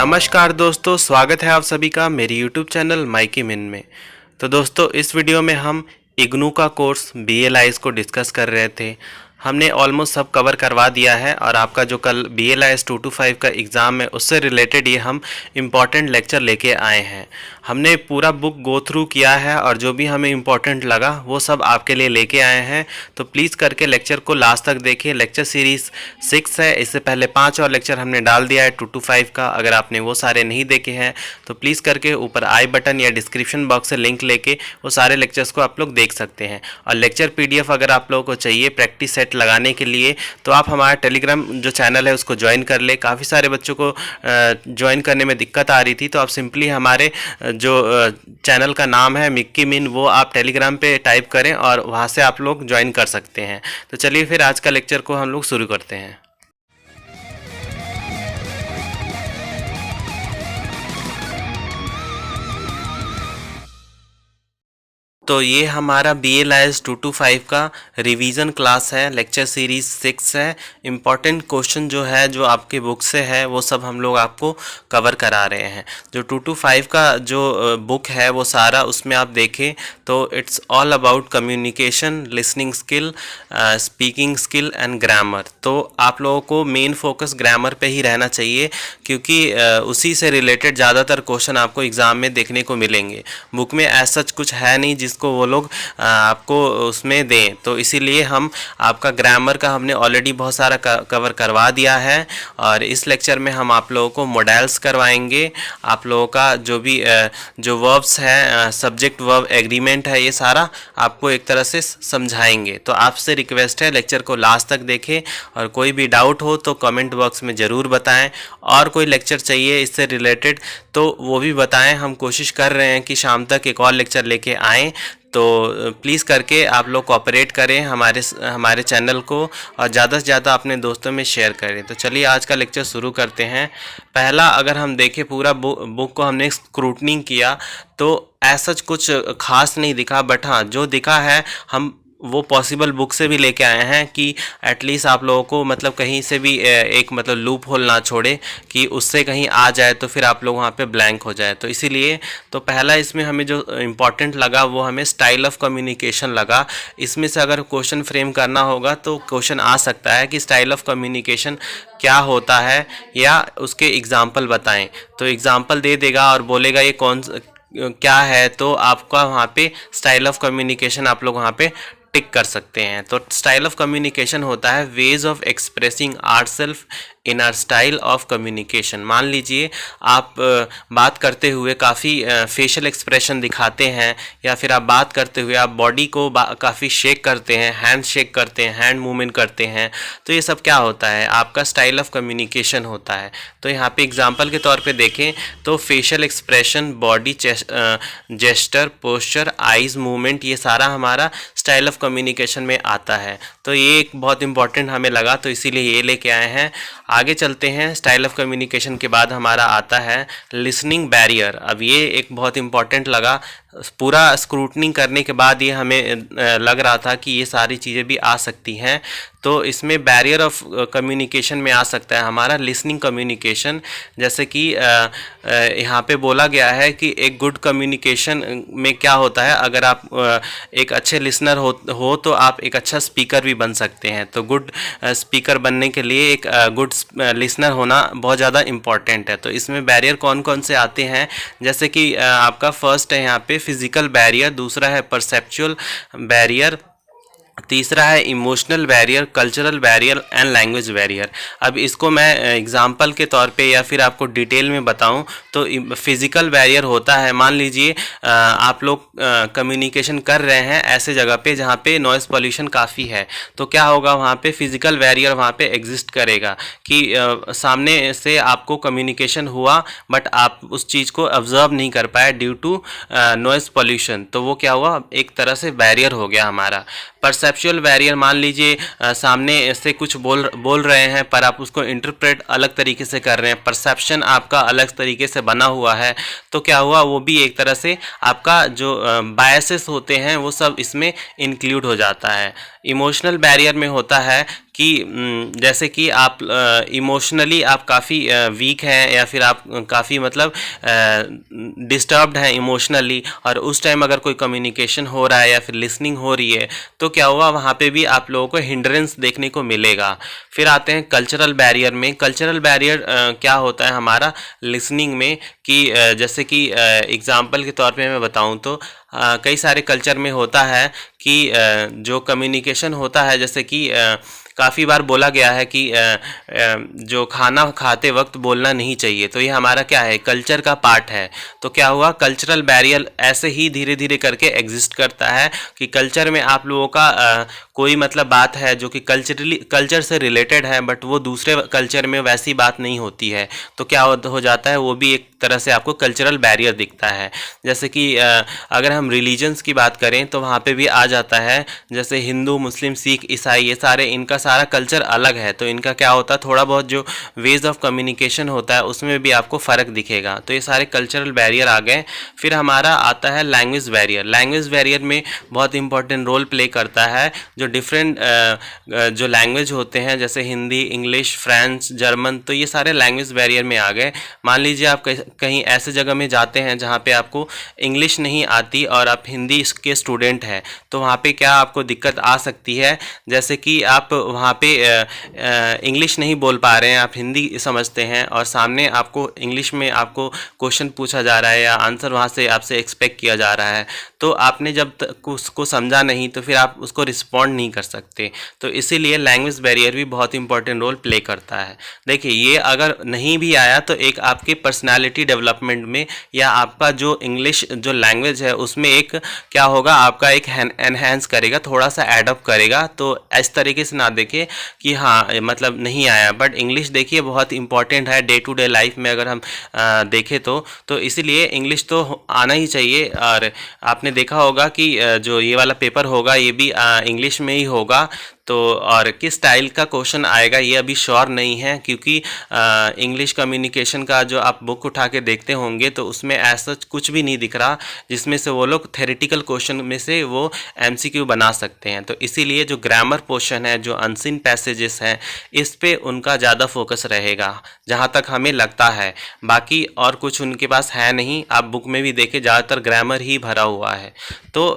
नमस्कार दोस्तों, स्वागत है आप सभी का मेरे YouTube चैनल माइकी मिन में। तो दोस्तों, इस वीडियो में हम इग्नू का कोर्स BLIS को डिस्कस कर रहे थे। हमने ऑलमोस्ट सब कवर करवा दिया है और आपका जो कल BLIS 225 का एग्ज़ाम है उससे रिलेटेड ये हम इम्पॉर्टेंट लेक्चर लेके आए हैं। हमने पूरा बुक गो थ्रू किया है और जो भी हमें इम्पॉर्टेंट लगा वो सब आपके लिए लेके आए हैं। तो प्लीज़ करके लेक्चर को लास्ट तक देखिए। लेक्चर सीरीज़ 6 है, इससे पहले 5 और लेक्चर हमने डाल दिया है 225 का। अगर आपने वो सारे नहीं देखे हैं तो प्लीज़ करके ऊपर आई बटन या डिस्क्रिप्शन बॉक्स से लिंक लेके वो सारे लेक्चर्स को आप लोग देख सकते हैं। और लेक्चर PDF अगर आप लोगों को चाहिए प्रैक्टिस सेट लगाने के लिए तो आप हमारा टेलीग्राम जो चैनल है उसको ज्वाइन कर ले। काफ़ी सारे बच्चों को ज्वाइन करने में दिक्कत आ रही थी, तो आप सिंपली हमारे जो चैनल का नाम है मिक्की मिन, वो आप टेलीग्राम पे टाइप करें और वहाँ से आप लोग ज्वाइन कर सकते हैं। तो चलिए फिर आज का लेक्चर को हम लोग शुरू करते हैं। तो ये हमारा BLIS 225 का रिवीजन क्लास है, लेक्चर सीरीज़ 6 है। इम्पॉर्टेंट क्वेश्चन जो है जो आपके बुक से है वो सब हम लोग आपको कवर करा रहे हैं। जो 225 का जो बुक है वो सारा उसमें आप देखें तो it's all about communication, listening skill, speaking skill and grammar. तो आप लोगों को मेन फोकस ग्रामर पे ही रहना चाहिए क्योंकि उसी से रिलेटेड ज़्यादातर क्वेश्चन आपको एग्ज़ाम में देखने को मिलेंगे। बुक में ऐसा कुछ है नहीं जिसको वो लोग आपको उसमें दें, तो इसीलिए हम आपका ग्रामर का हमने ऑलरेडी बहुत सारा कवर करवा दिया है। और इस लेक्चर में हम आप लोगों को मॉडल्स करवाएंगे। आप लोगों का जो भी जो वर्ब्स हैं, सब्जेक्ट वर्ब एग्रीमेंट है, ये सारा आपको एक तरह से समझाएंगे। तो आपसे रिक्वेस्ट है लेक्चर को लास्ट तक देखें और कोई भी डाउट हो तो कमेंट बॉक्स में ज़रूर बताएं। और कोई लेक्चर चाहिए इससे रिलेटेड तो वो भी बताएं। हम कोशिश कर रहे हैं कि शाम तक एक और लेक्चर लेके आएँ, तो प्लीज़ करके आप लोग कोऑपरेट करें हमारे चैनल को और ज़्यादा से ज़्यादा अपने दोस्तों में शेयर करें। तो चलिए आज का लेक्चर शुरू करते हैं। पहला अगर हम देखें पूरा बुक को हमने स्क्रूटनिंग किया तो ऐसा कुछ खास नहीं दिखा, बट हाँ जो दिखा है हम वो पॉसिबल बुक से भी लेके आए हैं कि एटलीस्ट आप लोगों को मतलब कहीं से भी एक मतलब लूप होल ना छोड़े कि उससे कहीं आ जाए तो फिर आप लोग वहाँ पे ब्लैंक हो जाए। तो इसीलिए तो पहला इसमें हमें जो इम्पोर्टेंट लगा वो हमें स्टाइल ऑफ कम्युनिकेशन लगा। इसमें से अगर क्वेश्चन फ्रेम करना होगा तो क्वेश्चन आ सकता है कि स्टाइल ऑफ कम्युनिकेशन क्या होता है या उसके एग्जाम्पल बताएँ। तो एग्जाम्पल दे देगा और बोलेगा ये कौन क्या है, तो आपका वहाँ पे स्टाइल ऑफ कम्युनिकेशन आप लोग वहाँ पे टिक कर सकते हैं। तो स्टाइल ऑफ कम्युनिकेशन होता है ways of expressing ourself in our style of communication. मान लीजिए आप बात करते हुए काफ़ी फेशियल एक्सप्रेशन दिखाते हैं या फिर आप बात करते हुए आप बॉडी को काफ़ी शेक करते हैं, हैंड शेक करते हैं, हैंड मूवमेंट करते हैं, तो ये सब क्या होता है, आपका स्टाइल ऑफ कम्युनिकेशन होता है। तो यहाँ पे एग्जांपल के तौर पे देखें तो facial expression, body gesture, posture, eyes movement, ये सारा हमारा स्टाइल ऑफ कम्युनिकेशन में आता है। तो ये एक बहुत इंपॉर्टेंट हमें लगा तो इसीलिए ये लेके आए हैं। आगे चलते हैं। स्टाइल ऑफ कम्युनिकेशन के बाद हमारा आता है लिसनिंग बैरियर। अब ये एक बहुत इंपॉर्टेंट लगा। पूरा स्क्रूटनिंग करने के बाद ये हमें लग रहा था कि ये सारी चीज़ें भी आ सकती हैं। तो इसमें बैरियर ऑफ कम्युनिकेशन में आ सकता है हमारा लिसनिंग कम्युनिकेशन। जैसे कि यहाँ पे बोला गया है कि एक गुड कम्युनिकेशन में क्या होता है, अगर आप एक अच्छे लिसनर हो तो आप एक अच्छा स्पीकर भी बन सकते हैं। तो गुड स्पीकर बनने के लिए एक गुड लिसनर होना बहुत ज़्यादा इम्पॉर्टेंट है। तो इसमें बैरियर कौन कौन से आते हैं, जैसे कि आपका फर्स्ट है यहाँ पे फिजिकल बैरियर, दूसरा है परसेप्चुअल बैरियर, तीसरा है emotional barrier, cultural barrier and language barrier. अब इसको मैं एग्जांपल के तौर पे या फिर आपको डिटेल में बताऊं तो फिज़िकल बैरियर होता है, मान लीजिए आप लोग कम्युनिकेशन कर रहे हैं ऐसे जगह पे जहाँ पे नॉइज़ पॉल्यूशन काफ़ी है, तो क्या होगा वहाँ पे फिज़िकल बैरियर वहाँ पे एग्जिस्ट करेगा कि सामने से आपको कम्युनिकेशन हुआ बट आप उस चीज़ को ऑब्जर्व नहीं कर पाए ड्यू टू नॉइज़ पॉल्यूशन, तो वो क्या हुआ, एक तरह से बैरियर हो गया हमारा। परसेप्चुअल बैरियर, मान लीजिए सामने से कुछ बोल रहे हैं पर आप उसको इंटरप्रेट अलग तरीके से कर रहे हैं, परसेप्शन आपका अलग तरीके से बना हुआ है, तो क्या हुआ, वो भी एक तरह से आपका जो बायसेस होते हैं वो सब इसमें इंक्लूड हो जाता है। इमोशनल बैरियर में होता है कि जैसे कि आप इमोशनली आप काफ़ी वीक हैं या फिर आप काफ़ी मतलब डिस्टर्ब्ड हैं इमोशनली, और उस टाइम अगर कोई कम्युनिकेशन हो रहा है या फिर लिसनिंग हो रही है तो क्या हुआ, वहाँ पे भी आप लोगों को हिंड्रेंस देखने को मिलेगा। फिर आते हैं कल्चरल बैरियर में। कल्चरल बैरियर क्या होता है हमारा लिसनिंग में कि जैसे कि एग्जांपल के तौर पे मैं बताऊं तो कई सारे कल्चर में होता है कि जो कम्युनिकेशन होता है, जैसे कि काफ़ी बार बोला गया है कि जो खाना खाते वक्त बोलना नहीं चाहिए, तो ये हमारा क्या है, कल्चर का पार्ट है। तो क्या हुआ, कल्चरल बैरियर ऐसे ही धीरे धीरे करके एग्जिस्ट करता है कि कल्चर में आप लोगों का कोई मतलब बात है जो कि कल्चर से रिलेटेड है, बट वो दूसरे कल्चर में वैसी बात नहीं होती है, तो क्या हो जाता है, वो भी एक तरह से आपको कल्चरल बैरियर दिखता है। जैसे कि अगर हम रिलीजन्स की बात करें तो वहाँ पे भी आ जाता है, जैसे हिंदू, मुस्लिम, सिख, ईसाई, ये सारे इनका सारा कल्चर अलग है, तो इनका क्या होता है, थोड़ा बहुत जो वेज ऑफ कम्युनिकेशन होता है उसमें भी आपको फ़र्क दिखेगा। तो ये सारे कल्चरल बैरियर आ गए। फिर हमारा आता है लैंग्वेज बैरियर। लैंग्वेज बैरियर में बहुत इंपॉर्टेंट रोल प्ले करता है जो डिफरेंट जो लैंग्वेज होते हैं, जैसे हिंदी, इंग्लिश, फ्रेंच, जर्मन, तो ये सारे लैंग्वेज बैरियर में आ गए। मान लीजिए आप कहीं ऐसे जगह में जाते हैं जहाँ पे आपको इंग्लिश नहीं आती और आप हिंदी के स्टूडेंट हैं, तो वहाँ पे क्या आपको दिक्कत आ सकती है, जैसे कि आप वहाँ पे इंग्लिश नहीं बोल पा रहे हैं, आप हिंदी समझते हैं और सामने आपको इंग्लिश में आपको क्वेश्चन पूछा जा रहा है या आंसर वहाँ से आपसे एक्सपेक्ट किया जा रहा है, तो आपने जब तक उसको समझा नहीं तो फिर आप उसको रिस्पॉन्ड नहीं कर सकते। तो इसीलिए लैंग्वेज बैरियर भी बहुत इंपॉर्टेंट रोल प्ले करता है। देखिए, ये अगर नहीं भी आया तो एक आपके पर्सनालिटी डेवलपमेंट में या आपका जो इंग्लिश जो लैंग्वेज है उसमें एक क्या होगा, आपका एक एनहेंस करेगा, थोड़ा सा एडअप करेगा। तो इस तरीके से ना देखें कि हाँ मतलब नहीं आया, बट इंग्लिश देखिए बहुत इंपॉर्टेंट है डे टू डे लाइफ में अगर हम देखें तो इसीलिए इंग्लिश तो आना ही चाहिए। और आपने देखा होगा कि जो ये वाला पेपर होगा ये भी इंग्लिश में ही होगा, तो और किस स्टाइल का क्वेश्चन आएगा ये अभी श्योर नहीं है, क्योंकि इंग्लिश कम्युनिकेशन का जो आप बुक उठा के देखते होंगे तो उसमें ऐसा कुछ भी नहीं दिख रहा जिसमें से वो लोग थेरेटिकल क्वेश्चन में से वो एमसीक्यू बना सकते हैं। तो इसीलिए जो ग्रामर पोर्शन है, जो अनसीन पैसेजेस हैं, इस पे उनका ज़्यादा फोकस रहेगा जहाँ तक हमें लगता है। बाकी और कुछ उनके पास है नहीं, आप बुक में भी देखें ज़्यादातर ग्रामर ही भरा हुआ है। तो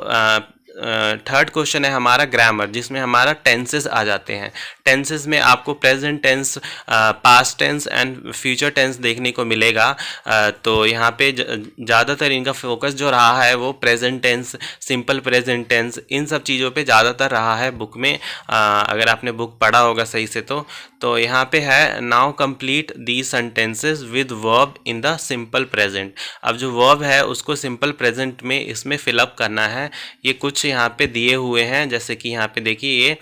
थर्ड क्वेश्चन है हमारा ग्रामर, जिसमें हमारा टेंसेस आ जाते हैं। टेंसेस में आपको present tense, past tense and future tense देखने को मिलेगा। तो यहाँ पे ज़्यादातर इनका फोकस जो रहा है वो present tense, simple present tense, इन सब चीज़ों पे ज़्यादातर रहा है बुक में। अगर आपने बुक पढ़ा होगा सही से तो यहाँ पे है now complete the sentences with verb in the simple present. अब जो वर्ब है उसको सिंपल प्रेजेंट में इसमें फिलअप करना है। ये कुछ यहाँ पे दिए हुए हैं, जैसे कि यहाँ पे देखिए ये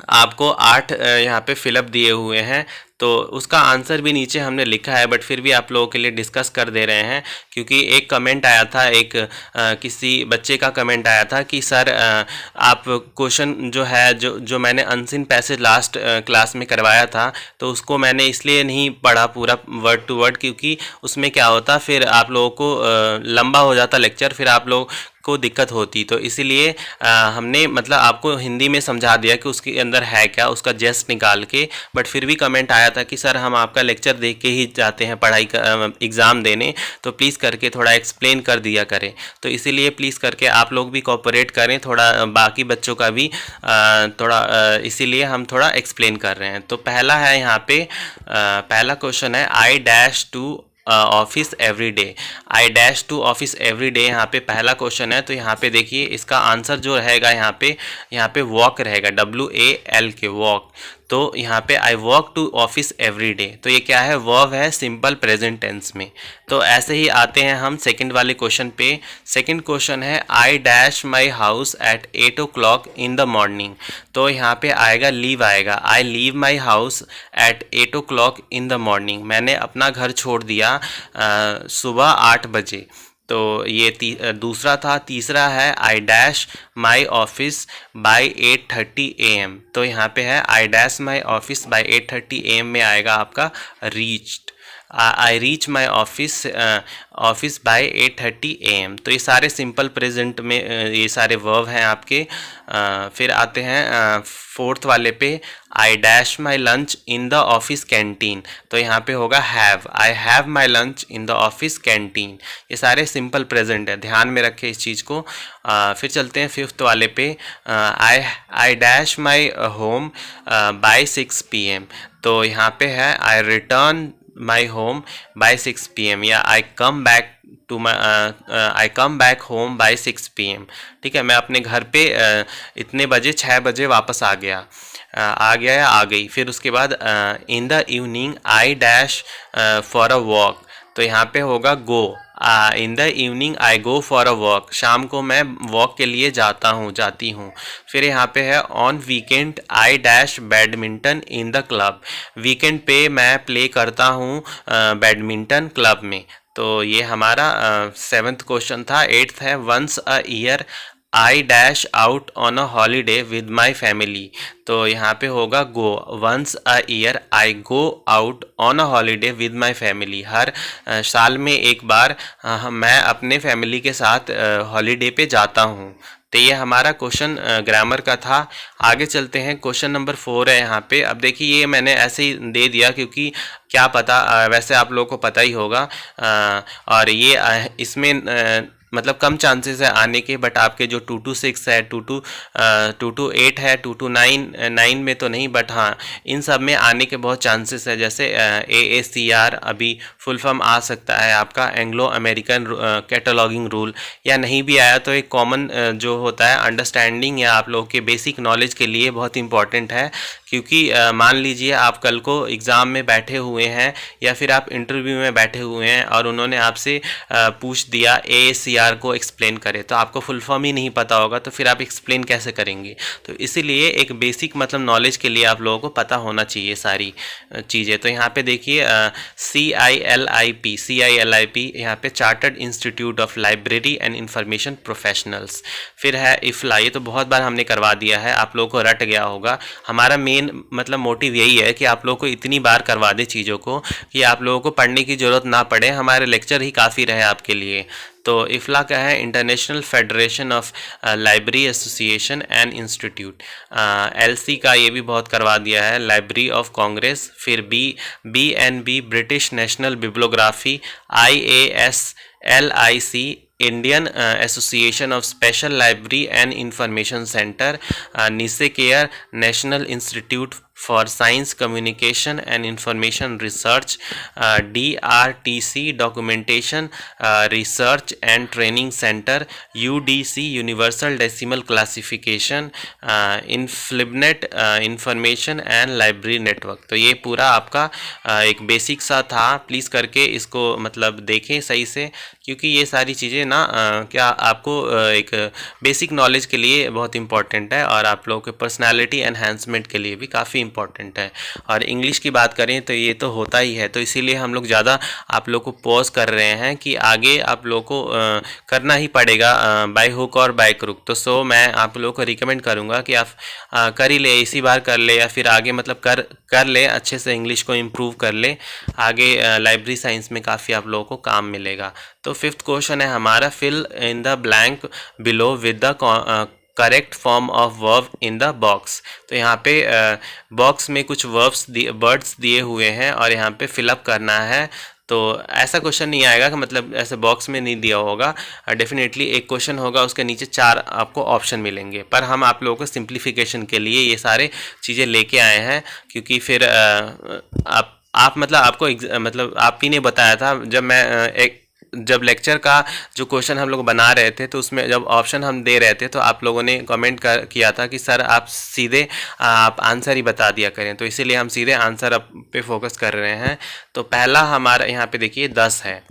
आपको 8 यहाँ पे फिलअप दिए हुए हैं, तो उसका आंसर भी नीचे हमने लिखा है, बट फिर भी आप लोगों के लिए डिस्कस कर दे रहे हैं, क्योंकि एक कमेंट आया था, एक किसी बच्चे का कमेंट आया था कि सर आप क्वेश्चन जो है जो मैंने अनसीन पैसेज लास्ट क्लास में करवाया था तो उसको मैंने इसलिए नहीं पढ़ा पूरा वर्ड टू वर्ड, क्योंकि उसमें क्या होता फिर आप लोगों को लंबा हो जाता लेक्चर, फिर आप लोग को दिक्कत होती, तो इसीलिए हमने मतलब आपको हिंदी में समझा दिया कि उसके अंदर है क्या, उसका जेस्ट निकाल के। बट फिर भी कमेंट आया था कि सर हम आपका लेक्चर देख के ही जाते हैं पढ़ाई का एग्ज़ाम देने, तो प्लीज़ करके थोड़ा एक्सप्लेन कर दिया करें। तो इसीलिए प्लीज़ करके आप लोग भी कोऑपरेट करें थोड़ा, बाकी बच्चों का भी थोड़ा, इसीलिए हम थोड़ा एक्सप्लेन कर रहे हैं। तो पहला है यहाँ पे पहला क्वेश्चन है I dash to office every day. I dash to office every day यहाँ पे पहला क्वेश्चन है। तो यहाँ पे देखिए इसका आंसर जो रहेगा यहाँ पे वॉक रहेगा, WAL के वॉक। तो यहाँ पे I walk to office every day, तो ये क्या है, वर्ब है सिंपल प्रेजेंट टेंस में। तो ऐसे ही आते हैं हम सेकंड वाले क्वेश्चन पे। सेकंड क्वेश्चन है I dash my house at 8 o'clock in the morning. तो यहाँ पे आएगा लीव आएगा, I leave my house at 8 o'clock in the morning. मैंने अपना घर छोड़ दिया सुबह 8 बजे। तो ये दूसरा था। तीसरा है I dash my office by 8:30 AM। तो यहाँ पे है I dash my office by 8:30 AM में आएगा आपका reached. I reach my office by 8:30 AM। तो ये सारे सिंपल प्रेजेंट में ये सारे वर्ब हैं आपके। फिर आते हैं फोर्थ वाले पे, I dash my lunch in the office canteen. तो यहाँ पे होगा have, I have my lunch in the office canteen. ये सारे सिंपल प्रेजेंट है, ध्यान में रखें इस चीज़ को। फिर चलते हैं फिफ्थ वाले पे, I dash my home by 6 PM। तो यहाँ पे है I return my home by 6 PM, या I come back home by 6 PM। ठीक है, मैं अपने घर पे इतने बजे 6 बजे वापस आ गया, या आ गई। फिर उसके बाद in the evening I dash for a walk. तो यहाँ पे होगा go, in the evening I go for a walk. शाम को मैं वॉक के लिए जाती हूँ। फिर यहाँ पे है on weekend I dash badminton in the club. Weekend पे मैं प्ले करता हूँ बैडमिंटन क्लब में। तो ये हमारा 7th क्वेश्चन था। 8th है, once a year I dash out on a holiday with my family. तो यहाँ पे होगा go, once a year I go out on a holiday with my family. हर साल में एक बार मैं अपने फैमिली के साथ हॉलीडे पे जाता हूँ। तो ये हमारा क्वेश्चन ग्रामर का था। आगे चलते हैं, क्वेश्चन नंबर 4 है यहाँ पे। अब देखिए ये मैंने ऐसे ही दे दिया क्योंकि क्या पता, वैसे आप लोगों को पता ही होगा, और ये इसमें मतलब कम चांसेस है आने के, बट आपके जो 2 to 6 है, 2 to 8 है, 2 to 9 में तो नहीं, बट हाँ इन सब में आने के बहुत चांसेस है। जैसे AACR अभी फुल फॉर्म आ सकता है आपका एंग्लो अमेरिकन कैटलॉगिंग रूल, या नहीं भी आया तो एक कॉमन जो होता है अंडरस्टैंडिंग या आप लोगों के बेसिक नॉलेज के लिए बहुत इंपॉर्टेंट है। क्योंकि मान लीजिए आप कल को एग्ज़ाम में बैठे हुए हैं या फिर आप इंटरव्यू में बैठे हुए हैं और उन्होंने आपसे पूछ दिया AACR को एक्सप्लेन करें, तो आपको फुल फॉर्म ही नहीं पता होगा, तो फिर आप एक्सप्लेन कैसे करेंगे। तो इसीलिए एक बेसिक मतलब नॉलेज के लिए आप लोगों को पता होना चाहिए सारी चीज़ें। तो यहाँ पे देखिए CILIP यहाँ पे chartered institute of library and information professionals. फिर है इफ्ला, ये तो बहुत बार हमने करवा दिया है, आप लोगों को रट गया होगा। हमारा मेन मतलब मोटिव यही है कि आप लोगों को इतनी बार करवा दे चीज़ों को कि आप लोगों को पढ़ने की ज़रूरत ना पड़े, हमारे लेक्चर ही काफ़ी रहे आपके लिए। तो इफ्ला का है international federation of library association and institute. LC का ये भी बहुत करवा दिया है, लाइब्रेरी ऑफ कांग्रेस। फिर BNB British National Bibliography. IASLIC Indian Association of Special Library and Information Centre. NISCAIR National Institute for Science Communication and Information Research. DRTC Documentation Research and Training Centre. UDC Universal Decimal Classification. INFLIBNET Information and Library Network. तो ये पूरा आपका एक basic सा था, please करके इसको मतलब देखें सही से, क्योंकि ये सारी चीज़ें ना क्या आपको एक बेसिक नॉलेज के लिए बहुत इंपॉर्टेंट है और आप लोगों के पर्सनालिटी एनहांसमेंट के लिए भी काफ़ी इंपॉर्टेंट है। और इंग्लिश की बात करें तो ये तो होता ही है, तो इसीलिए हम लोग ज़्यादा आप लोग को पॉज कर रहे हैं कि आगे आप लोग को करना ही पड़ेगा बाय हुक और बाय क्रुक। तो सो मैं आप लोग को रिकमेंड करूँगा कि आप कर ही ले, इसी बार कर ले, या फिर आगे मतलब कर ले, अच्छे से इंग्लिश को इम्प्रूव कर ले, आगे लाइब्रेरी साइंस में काफ़ी आप लोगों को काम मिलेगा। तो 5th क्वेश्चन है हमारा, fill in the blank below with the correct form of verb in the box. तो यहाँ पे बॉक्स में कुछ वर्ड्स दिए हुए हैं और यहाँ पे फिलअप करना है। तो ऐसा क्वेश्चन नहीं आएगा कि मतलब ऐसे बॉक्स में नहीं दिया होगा, डेफिनेटली एक क्वेश्चन होगा, उसके नीचे 4 आपको ऑप्शन मिलेंगे, पर हम आप लोगों को सिंप्लीफिकेशन के लिए ये सारे चीज़ें लेके आए हैं, क्योंकि फिर आप मतलब आपको मतलब आप ही ने बताया था जब लेक्चर का जो क्वेश्चन हम लोग बना रहे थे, तो उसमें जब ऑप्शन हम दे रहे थे तो आप लोगों ने कमेंट किया था कि सर आप सीधे आप आंसर ही बता दिया करें, तो इसीलिए हम सीधे आंसर पे फोकस कर रहे हैं। तो पहला हमारा यहाँ पे देखिए 10 है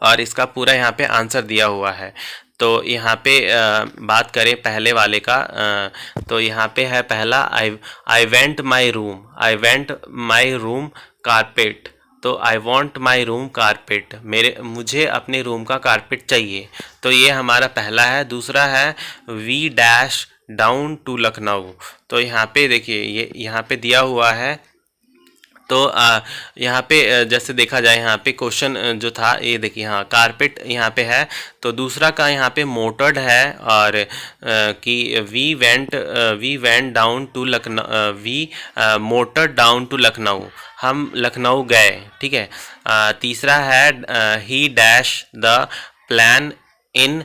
और इसका पूरा यहाँ पे आंसर दिया हुआ है। तो यहाँ पे बात करें पहले वाले का, तो यहाँ पे है पहला, I went my room carpet. तो I want my room carpet, मुझे अपने रूम का कारपेट चाहिए। तो ये हमारा पहला है। दूसरा है we dash down to Lucknow. तो यहाँ पे देखिए ये यहाँ पे दिया हुआ है, तो यहाँ पे जैसे देखा जाए यहाँ पे क्वेश्चन जो था ये देखिए, हाँ कारपेट यहाँ पे है। तो दूसरा का यहाँ पे मोटर्ड है, और कि we went down to Lucknow, we motored down to Lucknow, हम लखनऊ गए, ठीक है। तीसरा है he dash the plan in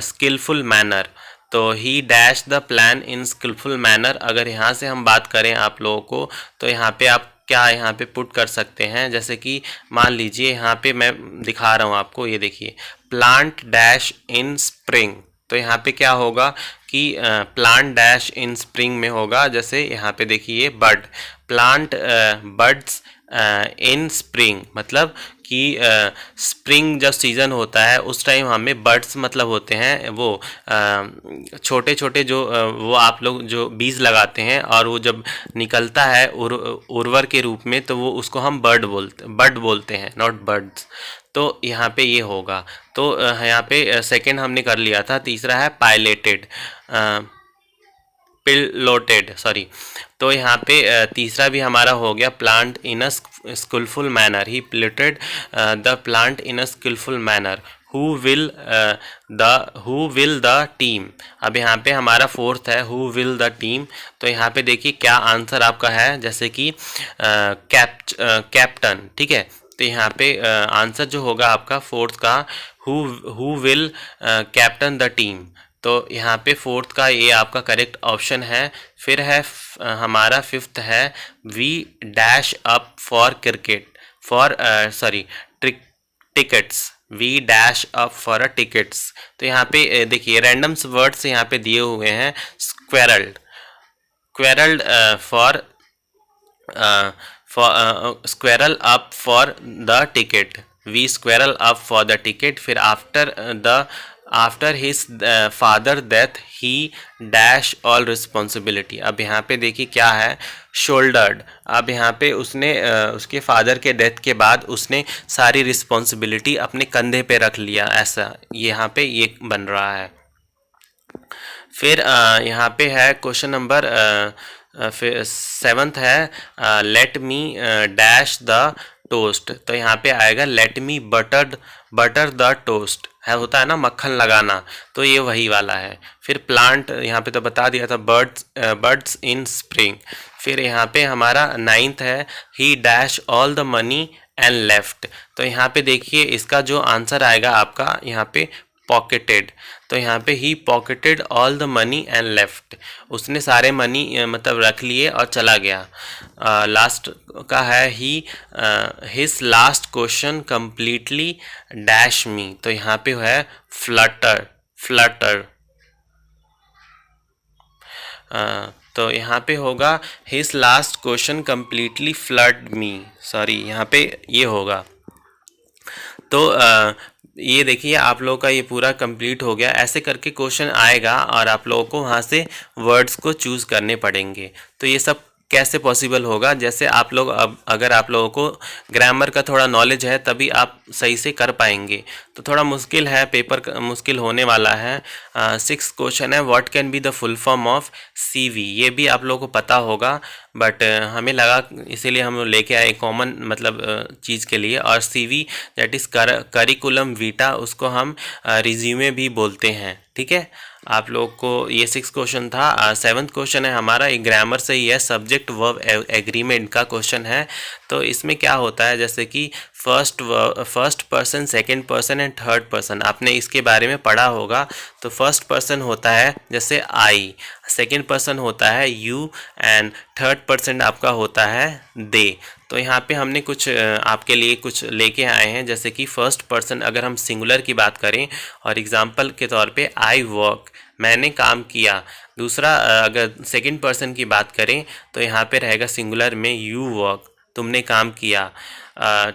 skilful manner. तो he dash the plan in skilful manner, अगर यहाँ से हम बात करें आप लोगों को, तो यहाँ पे आप क्या यहाँ पे पुट कर सकते हैं, जैसे कि मान लीजिए यहाँ पे मैं दिखा रहा हूँ आपको, ये देखिए प्लांट डैश इन स्प्रिंग। तो यहाँ पे क्या होगा कि प्लांट डैश इन स्प्रिंग में होगा, जैसे यहाँ पे देखिए बर्ड, प्लांट बर्ड्स इन स्प्रिंग, मतलब कि स्प्रिंग जब सीज़न होता है उस टाइम हमें बर्ड्स मतलब होते हैं वो छोटे छोटे जो वो आप लोग जो बीज लगाते हैं और वो जब निकलता है उर्वर के रूप में, तो वो उसको हम बर्ड बोलते हैं, नॉट बर्ड्स। तो यहाँ पे ये होगा। तो यहाँ पे सेकंड हमने कर लिया था। तीसरा है पायलटेड, पिलोटेड, सॉरी। तो यहाँ पे तीसरा भी हमारा हो गया, plant in a skilful manner, he piloted the plant in a skilful manner, who will the team. अब यहाँ पे हमारा फोर्थ है हु विल द टीम। तो यहाँ पे देखिए क्या आंसर आपका है, जैसे कि कैप्टन, ठीक है। तो यहाँ पे आंसर जो होगा आपका फोर्थ का, who will captain the team. तो यहाँ पे फोर्थ का ये आपका करेक्ट ऑप्शन है। फिर है हमारा फिफ्थ है, we dash up for cricket, for sorry tickets, we dash up for a tickets. तो यहाँ पे देखिए रैंडम्स वर्ड्स यहाँ पे दिए हुए हैं, स्क्वेरल्ड, क्वेरल्ड for squirrel up for the ticket, we squirrel up for the ticket। फिर after his father death he dash all responsibility। अब यहाँ पे देखिए क्या है, shouldered। अब यहाँ पे उसने उसके फादर के डेथ के बाद उसने सारी रिस्पॉन्सिबिलिटी अपने कंधे पे रख लिया, ऐसा यहाँ पे ये बन रहा है। फिर यहाँ पे है क्वेश्चन नंबर फिर सेवंथ है, let me dash the toast. तो यहाँ पे आएगा let me butter the toast, है होता है ना मक्खन लगाना, तो ये वही वाला है। फिर प्लांट यहाँ पे तो बता दिया था, बर्ड्स इन स्प्रिंग। फिर यहाँ पे हमारा नाइन्थ है, he dash all the money and left. तो यहाँ पे देखिए इसका जो आंसर आएगा आपका यहाँ पे पॉकेटेड। तो यहाँ पे he pocketed all the money and left, उसने सारे मनी मतलब रख लिए और चला गया। लास्ट का है, he his last question completely dash me. तो यहाँ पे है फ्लटर। तो यहाँ पे होगा his last question completely floored me, sorry यहाँ पे ये होगा। तो ये देखिए आप लोगों का ये पूरा कंप्लीट हो गया। ऐसे करके क्वेश्चन आएगा और आप लोगों को वहाँ से वर्ड्स को चूज़ करने पड़ेंगे। तो ये सब कैसे पॉसिबल होगा, जैसे आप लोग अब अगर आप लोगों को ग्रामर का थोड़ा नॉलेज है तभी आप सही से कर पाएंगे। तो थोड़ा मुश्किल है, पेपर मुश्किल होने वाला है। 6th क्वेश्चन है, what can be the full form of CV। ये भी आप लोगों को पता होगा, बट हमें लगा इसीलिए हम लोग लेके आए कॉमन मतलब चीज़ के लिए। और CV that is curriculum Vita, उसको हम रिज्यूमे भी बोलते हैं, ठीक है। आप लोग को ये 6th क्वेश्चन था। 7th क्वेश्चन है हमारा, एक ग्रामर से ही है, सब्जेक्ट वर्ब एग्रीमेंट का क्वेश्चन है। तो इसमें क्या होता है, जैसे कि first person, second person and third person, आपने इसके बारे में पढ़ा होगा। तो फर्स्ट पर्सन होता है जैसे आई, सेकंड पर्सन होता है यू एंड थर्ड पर्सन आपका होता है दे। तो यहाँ पे हमने कुछ आपके लिए कुछ लेके आए हैं, जैसे कि फर्स्ट पर्सन अगर हम सिंगुलर की बात करें और एग्जांपल के तौर पे आई वर्क, मैंने काम किया। दूसरा अगर सेकंड पर्सन की बात करें तो यहाँ पे रहेगा सिंगुलर में यू वर्क, तुमने काम किया।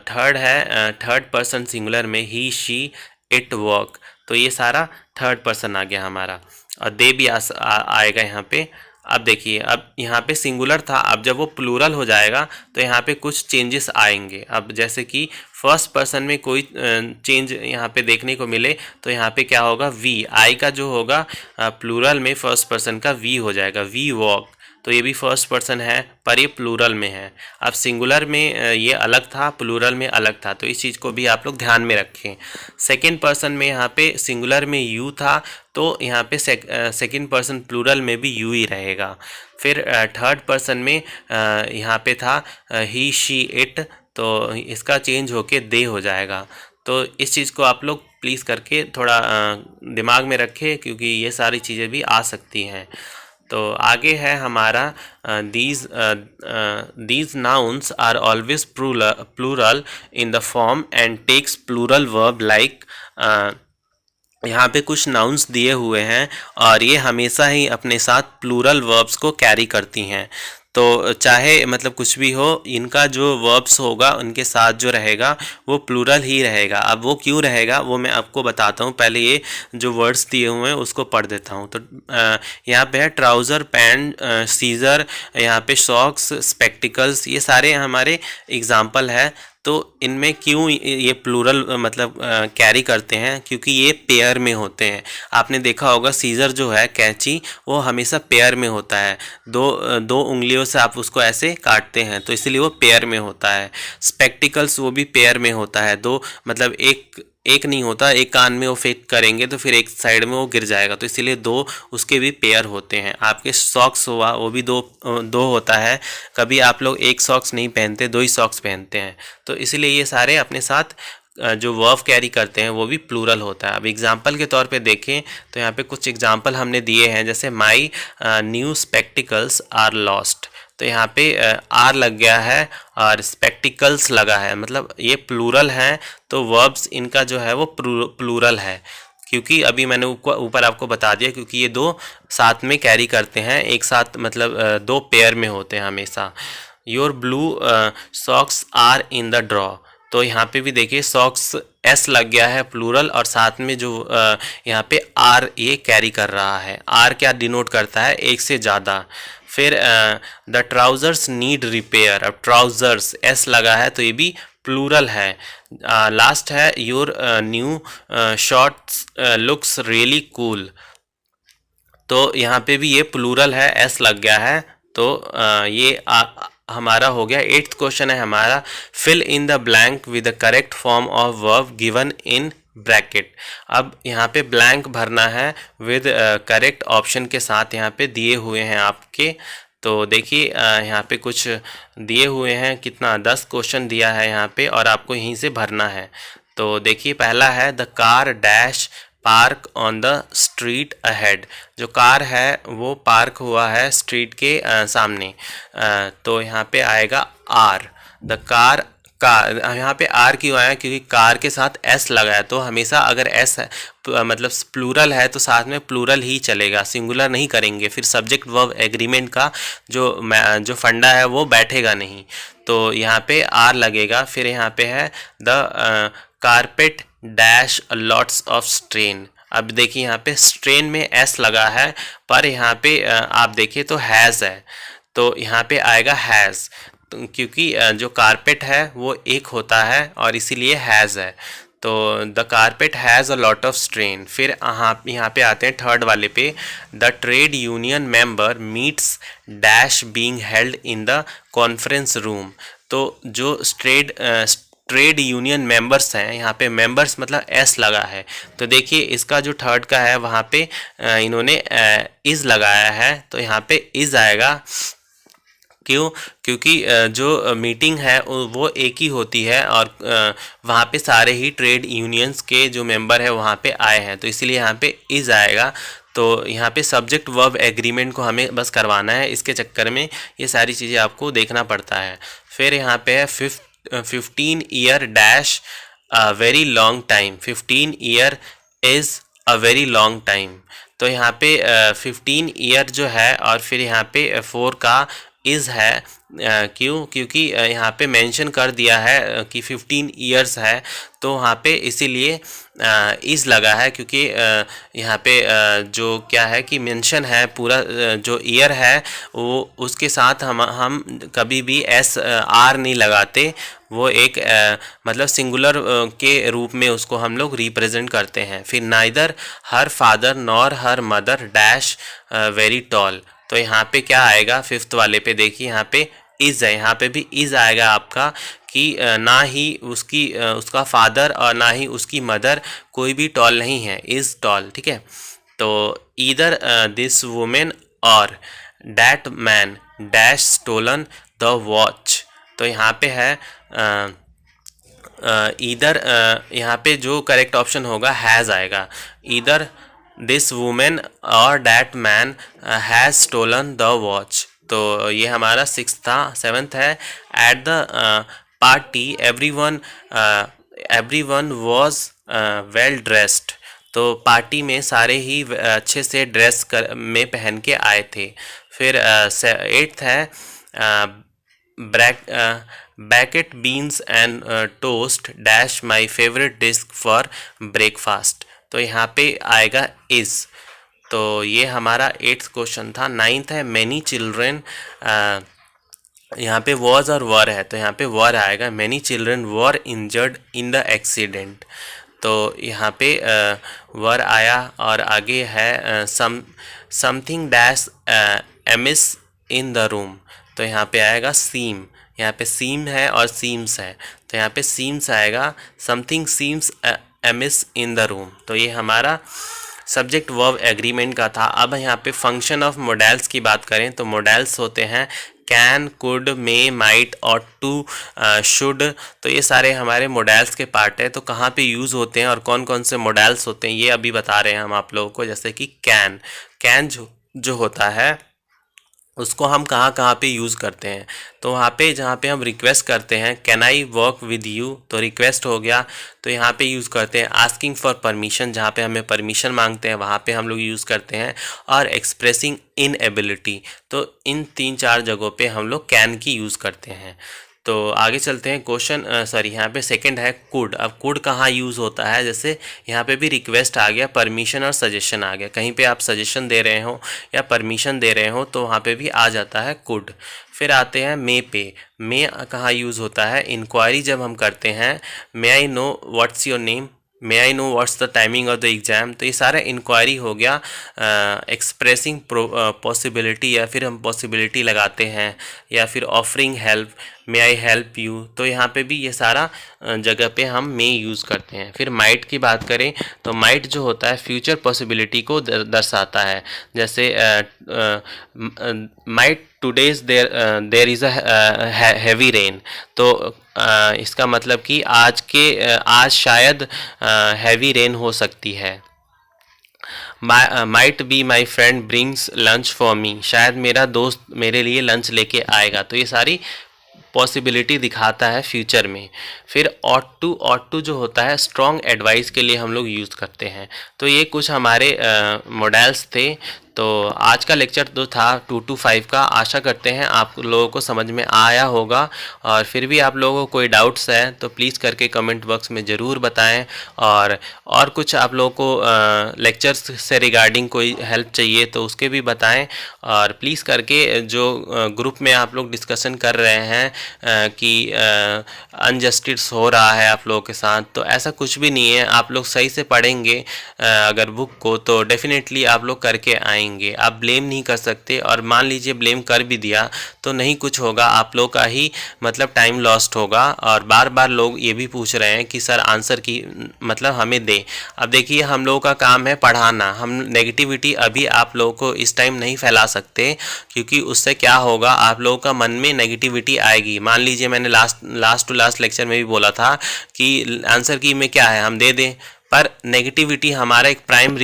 थर्ड है थर्ड पर्सन सिंगुलर में ही शी इट वर्क। तो ये सारा थर्ड पर्सन आ गया हमारा, और दे भी आएगा यहाँ पे। अब देखिए अब यहाँ पे सिंगुलर था, अब जब वो प्लूरल हो जाएगा तो यहाँ पे कुछ चेंजेस आएंगे। अब जैसे कि फर्स्ट पर्सन में कोई चेंज यहाँ पे देखने को मिले तो यहाँ पे क्या होगा, वी, आई का जो होगा प्लूरल में फर्स्ट पर्सन का वी हो जाएगा, वी वॉक। तो ये भी फर्स्ट पर्सन है पर ये प्लूरल में है। अब सिंगुलर में ये अलग था, प्लूरल में अलग था, तो इस चीज़ को भी आप लोग ध्यान में रखें। सेकेंड पर्सन में यहाँ पे सिंगुलर में यू था, तो यहाँ पे सेकेंड पर्सन प्लूरल में भी यू ही रहेगा। फिर थर्ड पर्सन में यहाँ पे था ही शी इट, तो इसका चेंज होके दे हो जाएगा। तो इस चीज़ को आप लोग प्लीज़ करके थोड़ा दिमाग में रखें, क्योंकि ये सारी चीज़ें भी आ सकती हैं। तो आगे है हमारा these nouns are always plural in the form and takes plural verb like. यहाँ पे कुछ नाउन्स दिए हुए हैं और ये हमेशा ही अपने साथ प्लूरल वर्ब्स को कैरी करती हैं। तो चाहे मतलब कुछ भी हो, इनका जो वर्ब्स होगा उनके साथ जो रहेगा वो प्लूरल ही रहेगा। अब वो क्यों रहेगा वो मैं आपको बताता हूँ। पहले ये जो वर्ड्स दिए हुए हैं उसको पढ़ देता हूँ। तो यहाँ पे है ट्राउज़र, पैंट, सीज़र, यहाँ पे सॉक्स, स्पेक्टिकल्स, ये सारे हमारे एग्जाम्पल है। तो इनमें क्यों ये प्लूरल मतलब कैरी करते हैं, क्योंकि ये पेयर में होते हैं। आपने देखा होगा सीज़र जो है कैंची, वो हमेशा पेयर में होता है, दो उंगलियों से आप उसको ऐसे काटते हैं, तो इसलिए वो पेयर में होता है। स्पेक्टिकल्स वो भी पेयर में होता है, दो मतलब एक नहीं होता, एक कान में वो फेक करेंगे तो फिर एक साइड में वो गिर जाएगा, तो इसीलिए दो उसके भी पेयर होते हैं। आपके सॉक्स हुआ वो भी दो होता है, कभी आप लोग एक सॉक्स नहीं पहनते, दो ही सॉक्स पहनते हैं। तो इसलिए ये सारे अपने साथ जो वर्ब कैरी करते हैं वो भी प्लूरल होता है। अब एग्जाम्पल के तौर पे देखें तो यहाँ पे कुछ एग्जाम्पल हमने दिए हैं, जैसे my new spectacles are lost. तो यहाँ पे आर लग गया है और स्पेक्टिकल्स लगा है, मतलब ये प्लूरल हैं, तो वर्ब्स इनका जो है वो प्लूरल है। क्योंकि अभी मैंने ऊपर आपको बता दिया, क्योंकि ये दो साथ में कैरी करते हैं, एक साथ मतलब दो पेयर में होते हैं हमेशा। Your blue socks are in the drawer. तो यहाँ पे भी देखिए सॉक्स एस लग गया है प्लूरल, और साथ में जो यहाँ पे आर ये कैरी कर रहा है। आर क्या डिनोट करता है, एक से ज़्यादा। फिर द ट्राउज़र्स नीड रिपेयर। अब ट्राउज़र्स एस लगा है तो ये भी प्लूरल है। लास्ट है your new shorts looks really cool. तो यहाँ पे भी ये प्लूरल है, एस लग गया है, तो ये हमारा हो गया। 8th क्वेश्चन है हमारा, fill in the blank with the correct form of verb given in bracket. अब यहाँ पे ब्लैंक भरना है विद करेक्ट ऑप्शन के साथ, यहाँ पे दिए हुए हैं आपके। तो देखिए यहाँ पे कुछ दिए हुए हैं, कितना 10 क्वेश्चन दिया है यहाँ पे, और आपको यहीं से भरना है। तो देखिए पहला है the car dash park on the street ahead. जो कार है वो पार्क हुआ है स्ट्रीट के सामने, तो यहाँ पे आएगा आर। द कार यहाँ पे आर क्यों आया, क्योंकि कार के साथ एस लगा है, तो हमेशा अगर एस है मतलब प्लूरल है तो साथ में प्लूरल ही चलेगा, सिंगुलर नहीं करेंगे, फिर सब्जेक्ट वर्ब एग्रीमेंट का जो फंडा है वो बैठेगा नहीं। तो यहाँ पे आर लगेगा। फिर यहाँ पे है the carpet dash lots of strain. अब देखिए यहाँ पे स्ट्रेन में एस लगा है, पर यहाँ पे आप देखिए तो हैज़ है, तो यहाँ पे आएगा हैज़, क्योंकि जो कारपेट है वो एक होता है और इसीलिए हैज़ है। तो the carpet has a lot of strain. फिर यहाँ पे आते हैं थर्ड वाले पे, the trade union member meets dash being held in the conference room. तो जो ट्रेड यूनियन मेंबर्स हैं, यहाँ पे मेंबर्स मतलब एस लगा है, तो देखिए इसका जो थर्ड का है वहाँ पे इन्होंने इज़ लगाया है, तो यहाँ पे इज़ आएगा। क्यों, क्योंकि जो मीटिंग है वो एक ही होती है और वहाँ पे सारे ही ट्रेड यूनियंस के जो मेंबर है वहाँ पे आए हैं, तो इसलिए यहाँ पे इज़ आएगा। तो यहाँ पे सब्जेक्ट वर्ब एग्रीमेंट को हमें बस करवाना है, इसके चक्कर में ये सारी चीज़ें आपको देखना पड़ता है। फिर यहाँ पे है 15 year dash a very long time. 15 year is a very long time. तो यहाँ पे 15 ईयर जो है और फिर यहाँ पे 4 का इज़ है। क्यों, क्योंकि यहाँ पे मेंशन कर दिया है कि 15 ईयर्स है, तो वहाँ पे इसीलिए इज़ लगा है, क्योंकि यहाँ पे जो क्या है कि मेंशन है पूरा जो ईयर है वो उसके साथ हम कभी भी एस आर नहीं लगाते, वो एक मतलब सिंगुलर के रूप में उसको हम लोग रिप्रेजेंट करते हैं। फिर neither her father nor her mother dash very tall. तो यहाँ पे क्या आएगा, फिफ्थ वाले पे देखिए यहाँ पे इज़ है, यहाँ पे भी इज़ आएगा आपका कि ना ही उसका फादर और ना ही उसकी मदर कोई भी टॉल नहीं है, इज़ टॉल, ठीक है। तो either this women or that man dash stolen the watch. तो यहाँ पे है ईदर, यहाँ पे जो करेक्ट ऑप्शन होगा हैज़ आएगा। Either this women or that man has stolen the watch. तो ये हमारा सिक्स था। सेवन्थ है at the party everyone was well dressed. तो पार्टी में सारे ही अच्छे से ड्रेस में पहन के आए थे। फिर एट्थ है baked beans and toast dash my favourite dish for breakfast. तो यहाँ पे आएगा इज़। तो ये हमारा एट्थ क्वेश्चन था। नाइन्थ है मैनी चिल्ड्रेन, यहाँ पे वॉज और वर है, तो यहाँ पे वर आएगा। Many children were injured in the accident. तो यहाँ पे वर आया और आगे है something dash amiss in the room. तो यहाँ पे आएगा सीम। यहाँ पे सीम है और सीम्स है, तो यहाँ पे सीम्स आएगा। Something seems amiss in the room. तो ये हमारा सब्जेक्ट वर्ब एग्रीमेंट का था। अब यहाँ पे फंक्शन ऑफ मोडेल्स की बात करें तो मोडेल्स होते हैं can, could, may, might, ought to, should. तो ये सारे हमारे मोडेल्स के पार्ट है। तो कहाँ पे यूज़ होते हैं और कौन कौन से मोडेल्स होते हैं ये अभी बता रहे हैं हम आप लोगों को। जैसे कि कैन जो होता है उसको हम कहाँ कहाँ पे यूज़ करते हैं, तो वहाँ पे जहाँ पे हम रिक्वेस्ट करते हैं can I work with you, तो रिक्वेस्ट हो गया, तो यहाँ पे यूज़ करते हैं। आस्किंग फॉर परमिशन, जहाँ पे हमें परमिशन मांगते हैं वहाँ पे हम लोग यूज़ करते हैं। और एक्सप्रेसिंग इनएबिलिटी, तो इन 3-4 जगहों पे हम लोग कैन की यूज़ करते हैं। तो आगे चलते हैं। क्वेश्चन यहाँ पे सेकंड है कुड। अब कुड कहाँ यूज़ होता है, जैसे यहाँ पे भी रिक्वेस्ट आ गया, परमिशन और सजेशन आ गया। कहीं पे आप सजेशन दे रहे हो या परमिशन दे रहे हो तो वहाँ पे भी आ जाता है कुड। फिर आते हैं मे पे। मे कहाँ यूज़ होता है, इंक्वायरी जब हम करते हैं, may I know what's your name, may I know what's the timing of the exam. तो ये सारा इंक्वायरी हो गया। एक्सप्रेसिंग पॉसिबिलिटी, या फिर हम पॉसिबिलिटी लगाते हैं, या फिर offering help, may I help you. तो यहाँ पे भी ये सारा जगह पे हम मे यूज़ करते हैं। फिर माइट की बात करें तो माइट जो होता है फ्यूचर पॉसिबिलिटी को दर्शाता है। जैसे might today's there is a heavy rain. तो इसका मतलब कि आज शायद हैवी रेन हो सकती है। Might be my friend brings lunch for me, शायद मेरा दोस्त मेरे लिए लंच लेके आएगा। तो ये सारी पॉसिबिलिटी दिखाता है फ्यूचर में। फिर ऑट टू जो होता है स्ट्रॉन्ग एडवाइस के लिए हम लोग यूज़ करते हैं। तो ये कुछ हमारे मॉडल्स थे। तो आज का लेक्चर जो था 2 to 5 का, आशा करते हैं आप लोगों को समझ में आया होगा। और फिर भी आप लोगों को कोई डाउट्स है तो प्लीज़ करके कमेंट बॉक्स में ज़रूर बताएं। और कुछ आप लोगों को लेक्चर्स से रिगार्डिंग कोई हेल्प चाहिए तो उसके भी बताएं। और प्लीज़ करके जो ग्रुप में आप लोग डिस्कशन कर रहे हैं कि अनजस्टिस हो रहा है आप लोगों के साथ, तो ऐसा कुछ भी नहीं है। आप लोग सही से पढ़ेंगे अगर बुक को तो डेफिनेटली आप लोग करके आएंगे। आप ब्लेम नहीं कर सकते, और मान लीजिए ब्लेम कर भी दिया तो नहीं कुछ होगा, आप लोग का ही मतलब टाइम लॉस्ट होगा। और बार बार लोग ये भी पूछ रहे हैं कि सर आंसर की मतलब हमें दें। अब देखिए हम लोगों का काम है पढ़ाना, हम नेगेटिविटी अभी आप लोगों को इस टाइम नहीं फैला सकते, क्योंकि उससे क्या होगा आप लोगों का मन में नेगेटिविटी आएगी। मान लीजिए मैंने लास्ट टू लास्ट लेक्चर में भी बोला था कि आंसर की में क्या है हम दे दें, पर नेगेटिविटी हमारा एक प्राइम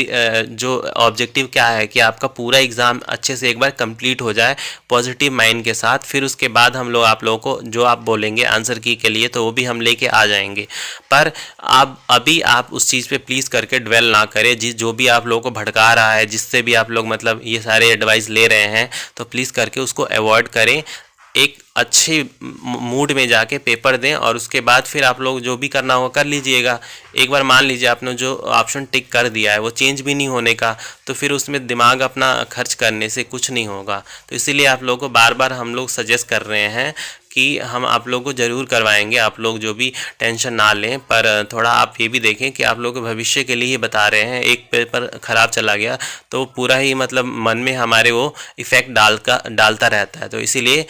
जो ऑब्जेक्टिव क्या है कि आपका पूरा एग्ज़ाम अच्छे से एक बार कंप्लीट हो जाए पॉजिटिव माइंड के साथ। फिर उसके बाद हम लोग आप लोगों को जो आप बोलेंगे आंसर की के लिए तो वो भी हम लेके आ जाएंगे। पर अभी आप उस चीज़ पे प्लीज़ करके ड्वेल ना करें। जो भी आप लोगों को भड़का रहा है, जिससे भी आप लोग मतलब ये सारे एडवाइस ले रहे हैं, तो प्लीज़ करके उसको अवॉइड करें। एक अच्छे मूड में जाके पेपर दें और उसके बाद फिर आप लोग जो भी करना होगा कर लीजिएगा। एक बार मान लीजिए आपने जो ऑप्शन टिक कर दिया है वो चेंज भी नहीं होने का, तो फिर उसमें दिमाग अपना खर्च करने से कुछ नहीं होगा। तो इसीलिए आप लोगों को बार बार हम लोग सजेस्ट कर रहे हैं कि कि हम आप लोगों को ज़रूर करवाएंगे, आप लोग जो भी टेंशन ना लें। पर थोड़ा आप ये भी देखें कि आप लोग के भविष्य के लिए ही बता रहे हैं। एक पेपर ख़राब चला गया तो पूरा ही मतलब मन में हमारे वो इफ़ेक्ट डालता रहता है। तो इसीलिए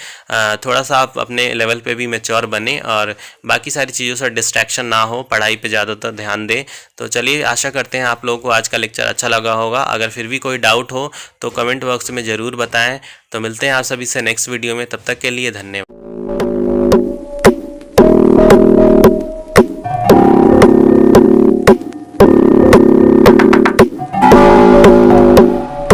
थोड़ा सा आप अपने लेवल पे भी मैच्योर बने और बाकी सारी चीज़ों से डिस्ट्रैक्शन ना हो, पढ़ाई पे ज़्यादातर ध्यान दें। तो चलिए, आशा करते हैं आप लोगों को आज का लेक्चर अच्छा लगा होगा। अगर फिर भी कोई डाउट हो तो कमेंट बॉक्स में ज़रूर बताएं। तो मिलते हैं आप सभी से नेक्स्ट वीडियो में, तब तक के लिए धन्यवाद।